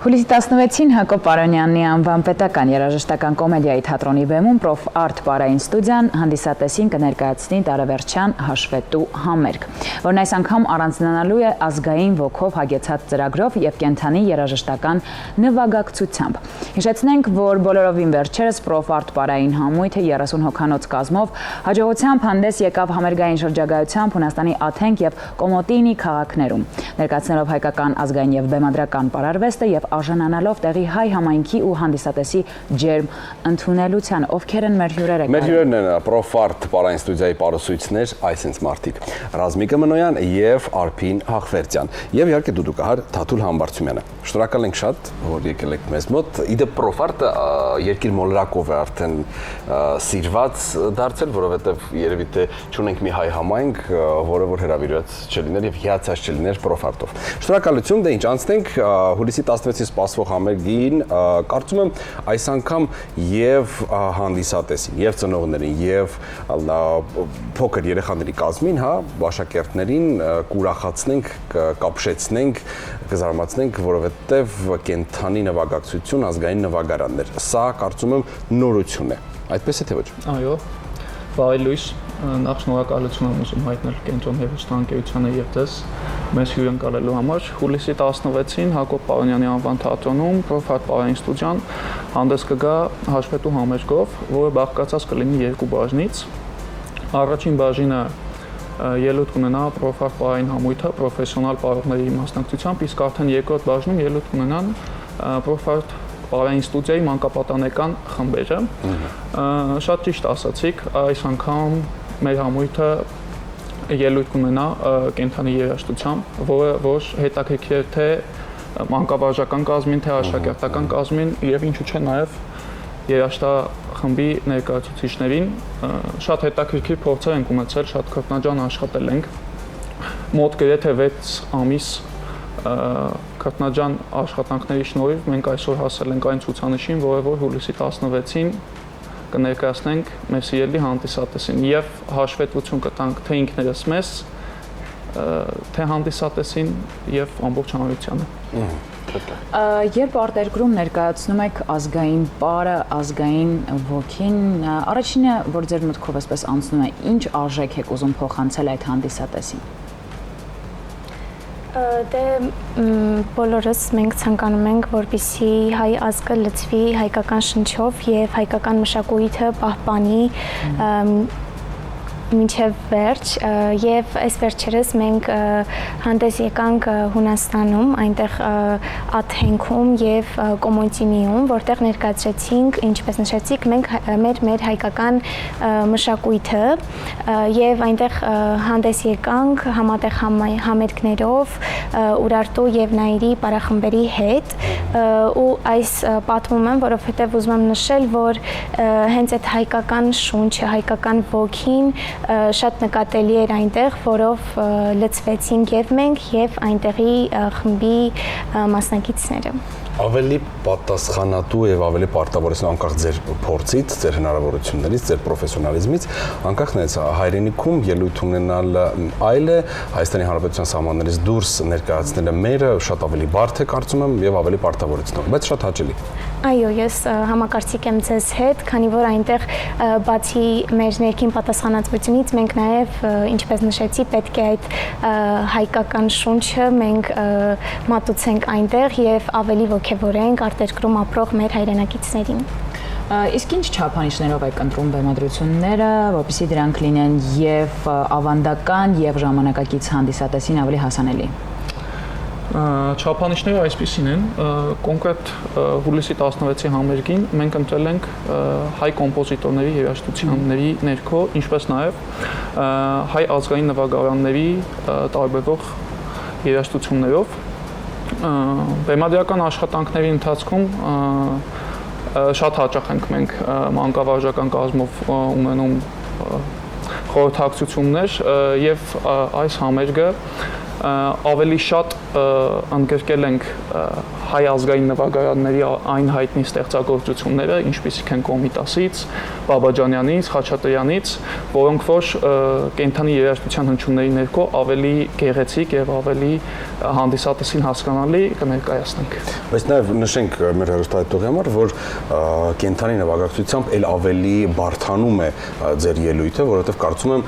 Հուլիսի 16-ին Հակոբ Պարոնյանի անվան պետական երաժշտական կոմեդիայի թատրոնի բեմում Prof Art պարային ստուդիան հանդիսատեսին կներկայացնի տարեվերջյան հաշվետու համերգ, որն այս անգամ առանձնանալու է ազգային ոգով հագեցած ծրագրով եւ կենդանի երաժշտական նվագակցությամբ։ Հիշեցնենք, որ բոլորովին վերջերս Prof Art պարային համույթը 30 հոգանոց կազմով հաջողությամբ հանդես եկավ համերգային շրջագայությամբ Հունաստանի Աթենք եւ Կոմոտինի քաղաքներում, ներկայացնելով հայկական ազգային եւ բեմադրական պարարվեստը եւ արժանանալով տեղի հայ համայնքի ու հանդիսատեսի ջերմ ընդունելության, ովքեր են մեր հյուրերը։ Մեր հյուրերն են Prof Art պարային ստուդիայի պարուսույցներ, այսինքն մարդիկ Ռազմիկը Մնոյան եւ Արփին Հախվերդյան եւ իհարկե դուդուկահար Թաթուլ Համբարձումյանը։ Շնորհակալ ենք շատ, որ եկել եք մեզ մոտ։ Իդե Prof Art-ը երկիր մոլորակով է արդեն սիրված դարձել, որովհետեւ երևի թե ճունենք մի հայ համայնք, որը որ հրավիրված չլիներ եւ հիացած չլիներ Prof Art-ով։ Շնորհակալություն, դե ինչ անցնենք հուլիսի 16-ին սպասվող համերգին, կարծում եմ այս անգամ եւ հանդիսատեսին, եւ ծնողներին, եւ փոքր երեխաների կազմին, հա, աշակերտներին կուրախացնենք, կապշեցնենք, կզարմացնենք, որովհետեւ կենթանի նվագակցություն, ազգային նվագարաններ։ Սա կարծում եմ նորություն է։ Այդպես է թե ոչ։ Այո, բարի լույս, նախ շնորհակալություն եմ ուզում հայտնել Կենտրոն հեռուստաընկերությանը եւ դες մեզ հյուրընկալելու համար։ Հուլիսի 16-ին Հակոբ Պարոնյանի անվան թատրոնում Prof Art պարային ստուդիան հանդես կգա հաշվետու համերգով, որը բաղկացած կլինի երկու բաժնից։ Առաջին բաժինը ելույթ կունենա Prof Art պարային համույթը պրոֆեսիոնալ պարողների մասնակցությամբ, իսկ արդեն երկրորդ բաժնում ելույթ կունենան Prof Art պարային ստուդիայի մանկապատանեկան խմբերը։ Շատ ճիշտ ասացիք, այս անգամ մեր համույթը ելույթ կունենա կենթանի երաժշտությամբ, որը ոչ հետաքրքիր թե մանկավարժական կազմին, թե աշակերտական կազմին եւ ինչու՞ չէ նաեւ երաժշտախմբի ներկայացուցիչներին շատ հետաքրքիր փորձեր ենք ունեցել, շատ քրտնաջան աշխատել ենք։ Մոտ գրեթե 6 ամիս քրտնաջան աշխատանքների շնորհիվ մենք այսօր հասել ենք այն ցուցանիշին, որը որ հուլիսի 16-ին կներկայացնենք մեր սիրելի հանդիսատեսին եւ հաշվետվություն կտանք թե ինքներս մեզ, թե հանդիսատեսին եւ ամբողջ հանրությանը։ Երբ արտերկրում ներկայացնում եք ազգային պարը, ազգային ոգին, առաջինը, որ ձեր մտքով էսպես անցնում է, ինչ արժեք եք ուզում փոխանցել այդ հանդիսատեսին։ Դե բոլորս մենք ցանկանում ենք, որպեսզի հայ ազգը լցվի հայկական շնչով եւ հայկական մշակույթը պահպանի մինչև վերջ եւ այս վերջերս մենք հանդես եկանք Հունաստանում, այնտեղ Աթենքում եւ Կոմոտինիում, որտեղ ներկայացրեցինք, ինչպես նշեցիք, մենք մեր հայկական մշակույթը եւ այնտեղ հանդես եկանք համատեղ համերգներով Ուրարտու եւ Նաիրի պարախմբերի հետ ու այս պատմում եմ, որովհետեւ ուզում եմ նշել, որ հենց այդ հայկական շունչը, հայկական ոգին շատ նկատելի էր այնտեղ, որով լցվեցինք եւ մենք եւ այնտեղի խմբի մասնակիցները։ Ավելի պատասխանատու եւ ավելի պարտավորեցնող անկախ ձեր փորձից, ձեր հնարավորություններից, ձեր պրոֆեսիոնալիզմից, անկախ նայած հայրենիքում ելույթ ունենալ այլ է, Հայաստանի Հանրապետության սահմաններից դուրս ներկայացնելը մերը շատ ավելի բարդ է կարծում եմ եւ ավելի պարտավորեցնող, բայց շատ հաճելի։ Այո, ես համակարծիք եմ ձեզ հետ, քանի որ այնտեղ բացի մեր ներքին պատասխանատվությունից մենք նաև, ինչպես նշեցի, պետք է այդ հայկական շունչը մենք մատուցենք այնտեղ եւ ավելի ոգևորենք արտերկրում ապրող մեր հայրենակիցներին։ Իսկ ինչ չափանիշներով եք ընտրում բեմադրությունները, որպեսզի դրանք լինեն եւ ավանդական եւ ժամանակակից հանդիսատեսին ավելի հասանելի։ Չափանիշները այսպիսին են, կոնկրետ հուլիսի 16-ի համերգին մենք ընտրել ենք հայ կոմպոզիտորների երաժշտությունների ներքո, ինչպես նաև հայ ազգային նվագարանների տարբերվող երաժշտություններով։ Բեմադրական աշխատանքների ընթացքում շատ հաճախ ենք մենք մանկավարժական կազմով ունենում խորհրդակցություններ եւ այս համերգը ավելի շատ ընդգրկել ենք հայ ազգային նվագարանների այն հայտնի ստեղծագործությունները, ինչպիսիք են Կոմիտասից, Բաբաջանյանից, Խաչատրյանից, որոնք որ կենդանի երաժշտության հնչյունների ներքո ավելի գեղեցիկ եւ ավելի հանդիսատեսին հասկանալի կներկայացնենք։ Բայց նաև նշենք մեր հեռուստադիտողի համար, որ կենդանի նվագակցությամբ էլ ավելի բարթանում է ձեր ելույթը, որովհետև կարծում եմ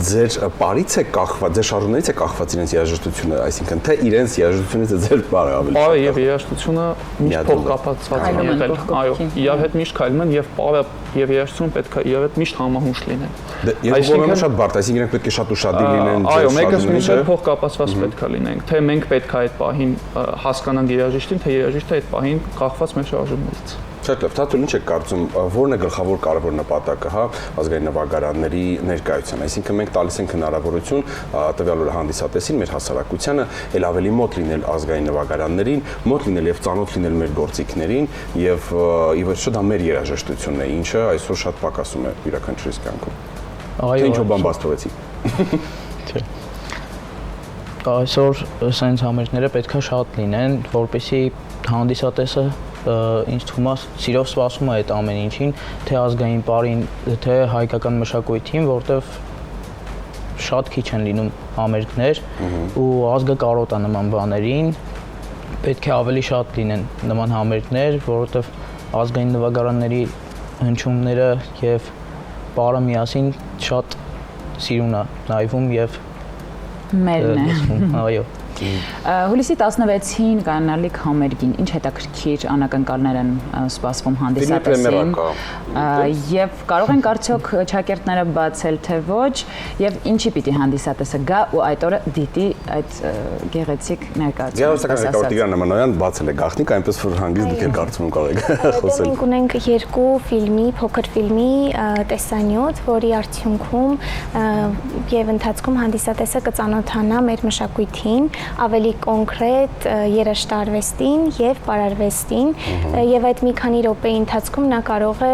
ձեր բարից է կախված, ձեր շարժումներից է կախված իրենց երաժշտությունը, այսինքն թե իրենց երաժշտությունից է ձեր բարը ավելի։ Բարը եւ երաժշտությունը միշտ փոխկապակցված են եղել։ Այո, իրար հետ միշտ քայլում են եւ բարը եւ երաժշտությունը պետք է իրար հետ միշտ համահունչ լինեն։ Այսինքն շատ բարդ, այսինքն իրենք պետք է շատ ուշադիր լինեն։ Այո, մեկը մյուսը փոխկապակցված պետք է լինենք, թե մենք պետք է այդ պահին հասկանանք երաժիշտին, թե երաժիշտը այդ պահին կախված մեր շարժումներից։ Շատ լավ, Թաթուլ, ինչ եք կարծում, ո՞րն է գլխավոր կարևոր նպատակը, հա, ազգային նվագարանների ներկայության։ Այսինքն մենք տալիս ենք հնարավորություն տվյալ օրը հանդիսատեսին, մեր հասարակությանը էլ ավելի մոտ լինել ազգային նվագարաններին, մոտ լինել եւ ծանոթ լինել մեր գործիքներին եւ ի վերջո դա մեր երաժշտությունն է, ինչը այսօր շատ պակասում է յուրաքանչյուրիս կյանքում։ Այո, ինչ բան բաց թողեցի։ Չէ։ Այսօր սենց համերգները պետքա շատ լինեն, որպեսզի հանդիսատեսը ինչ թվում է սիրով սպասում է այդ ամեն ինչին, թե ազգային պարին, թե հայկական մշակույթին, որտեվ շատ քիչ են լինում համերգներ ու ազգը կարոտ է նման բաներին, պետք է ավելի շատ լինեն նման համերգներ, որովհետեվ ազգային նվագարանների հնչյունները եւ պարը միասին շատ սիրուն է նայվում եւ մերն է։ Այո։ Հուլիսի 16-ին կանալիք համերգին ինչ հետաքրքիր անակնկալներ են սպասվում հանդիսատեսին եւ կարող են արդյոք ճակերտները բացել թե ոչ եւ ինչի պիտի հանդիսատեսը գա ու այդ օրը դիտի այդ գեղեցիկ ներկայացումը։ Գեղեցիկ Տիգրան Նմանոյան բացել է գաղտնիք, այնպես որ հանգիստ դուք եք կարծում կարող եք խոսել։ Մենք ունենք երկու ֆիլմի, փոքր ֆիլմի տեսանյութ, որի արդյունքում եւ ընթացքում հանդիսատեսը կծանոթանա մեր մշակույթին, ավելի կոնկրետ երաժշտարվեստին եւ պարարվեստին եւ այդ մի քանի րոպեի ընթացքում նա կարող է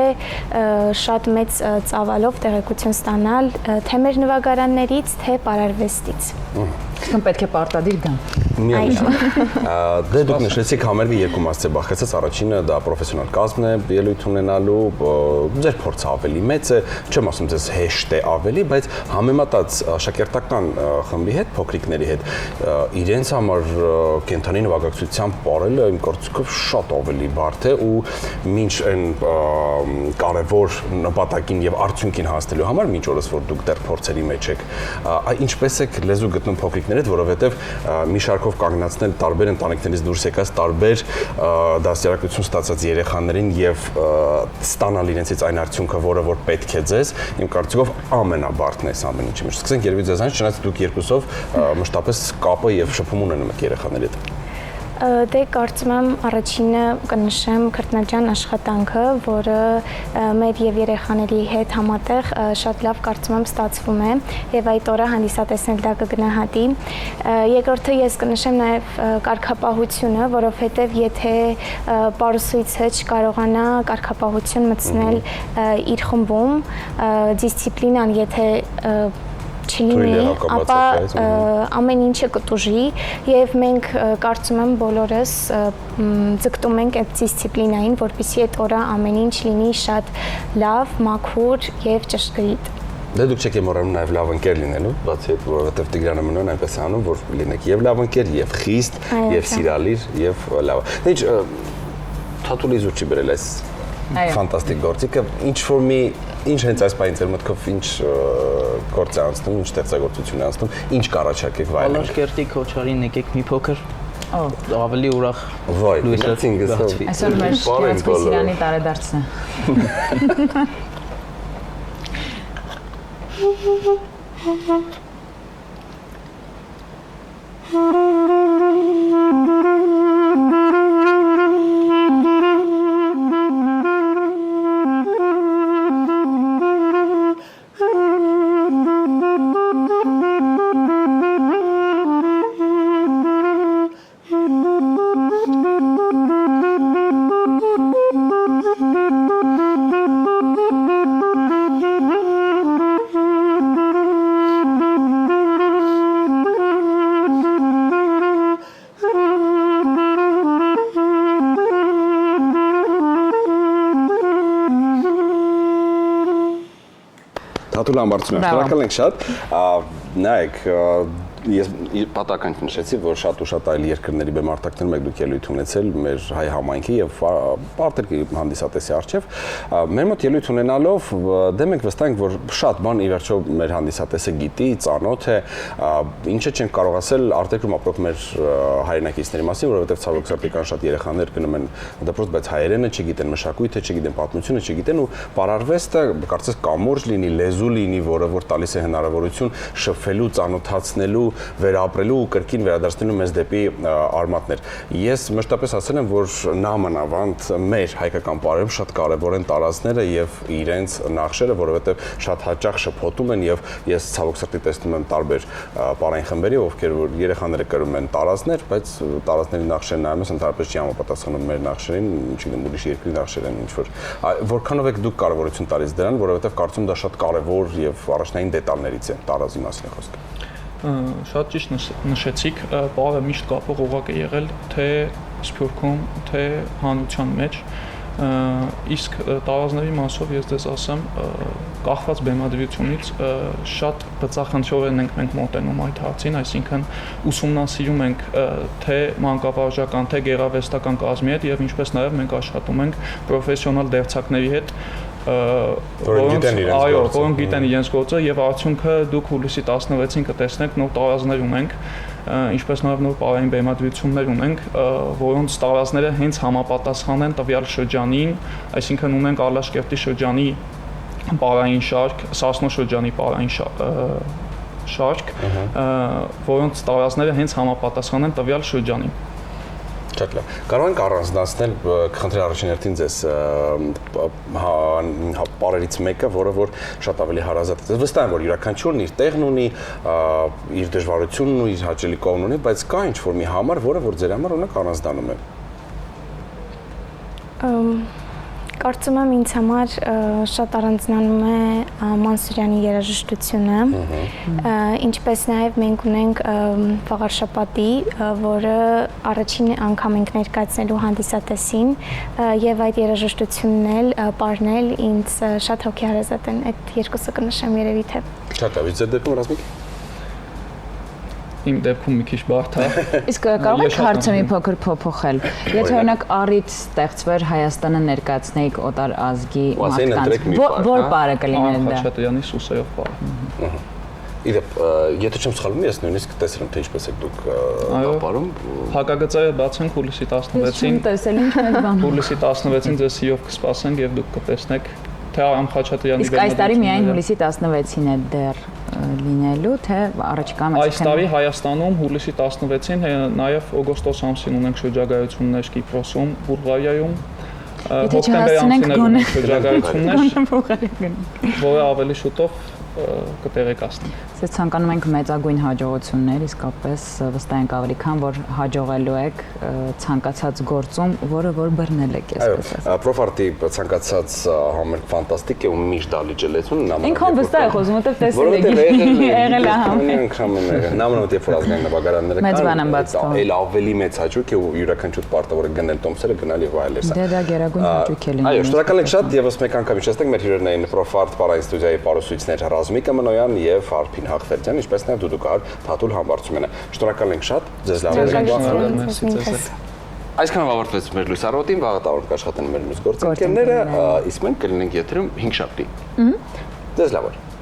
շատ մեծ ծավալով տեղեկություն ստանալ թե մեր նվագարաններից, թե պարարվեստից։ Կամ պետք է պարտադիր գան։ Միանշան։ Դե դուք նշեցիք համերգը երկու մասից է բաղկացած, առաջինը դա պրոֆեսիոնալ կազմն է ելույթ ունենալու, ձեր փորձը ավելի մեծ է, չեմ ասում ձեզ հեշտ է ավելի, բայց համեմատած շակերտական խմբի հետ, փոքրիկների հետ, իրենց համար կենդանի նվագակցությամբ պարելը իմ կարծիքով շատ ավելի բարդ է ու մինչ այն կարևոր նպատակին եւ արդյունքին հասնելու համար մինչ օրս որ դուք դեռ փորձերի մեջ եք, ինչպես եք լեզու գտնում փոքրիկների հետ, որովհետեւ մի շարքով կանգնացնել տարբեր ընտանիքներից դուրս եկած տարբեր դաստիարակություն ստացած երեխաներին եւ ստանալ իրենցից այն արդյունքը, որը որ պետք է ձեզ, իմ կարծիքով ամենաբարդն է այս ամեն ինչի մեջ։ Սկսենք երևի ձեզանից, չնայած դուք երկուսով մշտապես կապը եւ շփում ունենում եք երեխաների հետ։ Դե կարծում եմ առաջինը կնշեմ Քրտնաջան աշխատանքը, որը մեր եւ երեխաների հետ համատեղ շատ լավ կարծում եմ ստացվում է եւ այդ օրը հանդիսատեսն էլ դա կգնահատի։ Երկրորդը ես կնշեմ նաեւ կարգապահությունը, որովհետեւ եթե պարուսույցը չկարողանա կարգապահություն մտցնել իր խմբում, դիսցիպլինան եթե չլինի, ապա ամեն ինչը կտուժի եւ մենք կարծում եմ բոլորս ձգտում ենք այդ դիսցիպլինային, որպեսզի այդ օրը ամեն ինչ լինի շատ լավ, մաքուր եւ ճշգրիտ։ Դե դուք չեք մոռանում նաև լավ ընկեր լինելու, բացի այդ, որովհետև Տիգրանը Նմանոյան այնպես է անում, որ լինեք եւ լավ ընկեր, եւ խիստ, եւ սիրալիր, եւ լավ։ Ինչ Թաթուլի զուր չի բերել այս ֆանտաստիկ գործիքը, ինչ հենց այս պահին ձեր մտքով ինչ գործ է անցնում, ինչ ստեղծագործություն է անցնում, ինչ կառաջարկեք վայելենք։ Ալաշկերտի Քոչարին եկեք մի փոքր ավելի ուրախ լույսը։ Այսօր մեր գեղեցիկ Սիրանի տարեդարձն Thank you. Թաթուլ Համբարձումյան, շնորհակալ ենք շատ։ Նայեք, ես պատահական նշեցի, որ շատ ու շատ այլ երկրների բեմարտակներում եք դուք ելույթ ունեցել մեր հայ համայնքի եւ արտերկրի հանդիսատեսի արչեւ։ Մեր մոտ ելույթ ունենալով դե մենք վստահ ենք, որ շատ բան ի վերջո մեր հանդիսատեսը գիտի, ծանոթ է, ինչը չենք կարող ասել արտերկրում ապրող մեր հայրենակիցների մասին, որովհետեւ ցավոք սրտի կան շատ երեխաներ գնում են դպրոց, բայց հայերենը չգիտեն, մշակույթը չգիտեն, պատմությունը չգիտեն ու պարարվեստը կարծես կամուրջ լինի, լեզու լինի, որը որ տալիս է հնարավորություն շփվելու, ծանոթացնելու, վերապրելու ու կրկին վերադարձնելու մեզ դեպի արմատներ։ Ես մշտապես ասել եմ, որ նամանավանդ մեր հայկական պարերում շատ կարևոր են տարազները եւ իրենց նախշերը, որովհետեւ շատ հաճախ շփոթում են եւ ես ցավոք սրտի տեսնում եմ տարբեր պարային խմբերի, ովքեր որ երեխաները կրում են տարազներ, բայց տարազների նախշերն նայում ես ընդհանրապես չի համապատասխանում մեր նախշերին, չգիտեմ ուրիշ երկրի նախշերին ինչ որ որքանով եք դուք կարևորություն տալիս դրան, որովհետեւ կարծում դա շատ կարևոր եւ առաջնային դետալներից է տարազի մասին է խոսքը։ Շատ ճիշտ նշեցիք, պարը միշտ կապող օղակ է եղել թե Սփյուռքում, թե հանրության մեջ, իսկ տարազների մասով ես դες ասեմ, կախված բեմադրությունից շատ բծախնդրորեն ենք մենք մոտենում այդ հարցին, այսինքն ուսումնասիրում ենք թե մանկավարժական, թե գեղարվեստական կազմի հետ եւ ինչպես նաեւ մենք աշխատում ենք պրոֆեսիոնալ դերձակների հետ, որոնք գիտեն իրենց գործը եւ արդյունքը դուք հուլիսի 16-ին կտեսնեք նոր տարազներ ունենք, ինչպես նաեւ նոր պարային բեմադրություններ ունենք, որոնց տարազները հենց համապատասխան են տվյալ շրջանին, այսինքն ունենք Ալաշկերտի շրջանի պարային շարք, Սասնո շրջանի պարային շարք, որոնց տարազները հենց համապատասխան են տվյալ շրջանին։ Շատ լավ։ Կարող ենք առանձնացնել, կխնդրի առաջին հերթին ձեզ պարերից մեկը, որը որ շատ ավելի հարազատ է։ Վստահ եմ, որ յուրաքանչյուրն իր տեղն ունի, իր դժվարությունն ու իր հաճելի կողմն ունի, բայց կա ինչ-որ մի համար, որը որ ձեր համար ունեք առանձնանում է։ Կարծում եմ ինձ համար շատ առանձնանում է Մանսուրյանի երաժշտությունը, ինչպես նաև մենք ունենք Վաղարշապատի, որը առաջին անգամ ենք ներկայացնելու հանդիսատեսին եւ այդ երաժշտությունն էլ, պարն էլ ինձ շատ հոգեհարազատ են, այդ երկուսը կնշեմ երևի թե։ Շատ լավ, ձեր դեպքում Ռազմիկ։ Իմ դեպքում մի քիչ բարդ է։ Իսկ կարող եք հարցը մի փոքր փոփոխել։ Եթե օրինակ առիթ ստեղծվեր Հայաստանը ներկայացնեիք օտար ազգի մարդկանց, որ պարը կլիներ դա։ Խաչատրյանի Սուսեյով պարը։ Իդեպ, եթե չեմ սխալվում, ես նույնիսկ տեսել եմ, թե ինչպես եք դուք ապարում։ Հակագծերը բացենք հուլիսի 16-ին։ Տեսել ինչ մեծ բան։ Հուլիսի 16-ին ձեզ սիրով կսպասենք եւ դուք կտեսնեք թե Արամ Խաչատրյանի Իսկ այս տարի միայն հուլիսի 16-ին է դեռ լինելու, թե առաջիկա ամսին։ Այս տարի Հայաստանում հուլիսի 16-ին նաև օգոստոս ամսին ունենք շրջագայություններ Կիպրոսում, Բուլղարիայում, հոկտեմբեր ամսին ունենք շրջագայություններ, որը ավելի շուտով կտեղեկացնենք։ Ես ցանկանում ենք մեծագույն հաջողություններ, իսկապես վստահ ենք ավելի քան որ հաջողելու եք ցանկացած գործում, որը որ բռնել եք, այսպես ասած։ Պրոֆարտի ցանկացած համերգ ֆանտաստիկ է ու միշտ դալի ջելեցուն Ինքն վստահ է խոսում, որտեղ տեսել եք։ Եղել է համերգ։ Նամանոտ երբ որ ազգային նվագարանները մեծ բան են բաց թողել։ Այլ ավելի մեծ հաճույք է ու յուրաքանչյուր պարտավոր է գնել տոմսերը, գնալ եւ այլերս։ Դե դա գերագույն հաճույք է լինում։ Այո, շնորհակալ ենք շատ եւս մեկ անգամ հիշեցնենք մեր հյուրերն էին Պրոֆարտ պարային ստուդիայի պարուսույցներ Ռազմիկը Մնոյան եւ Արփին Հաղվերդյան, ինչպես նաեւ դուդուկահար Թաթուլ Համբարձումյանը։ Շնորհակալ ենք շատ, ձեզ լավ։ Այսքանով ավարտվեց մեր լույս առավոտին, վաղը տավորդ կաշխատեն մեր մյուս գործընկերները, իսկ մենք կլինենք եթերում 5 շաբթի։ Ձեզ լավ օր։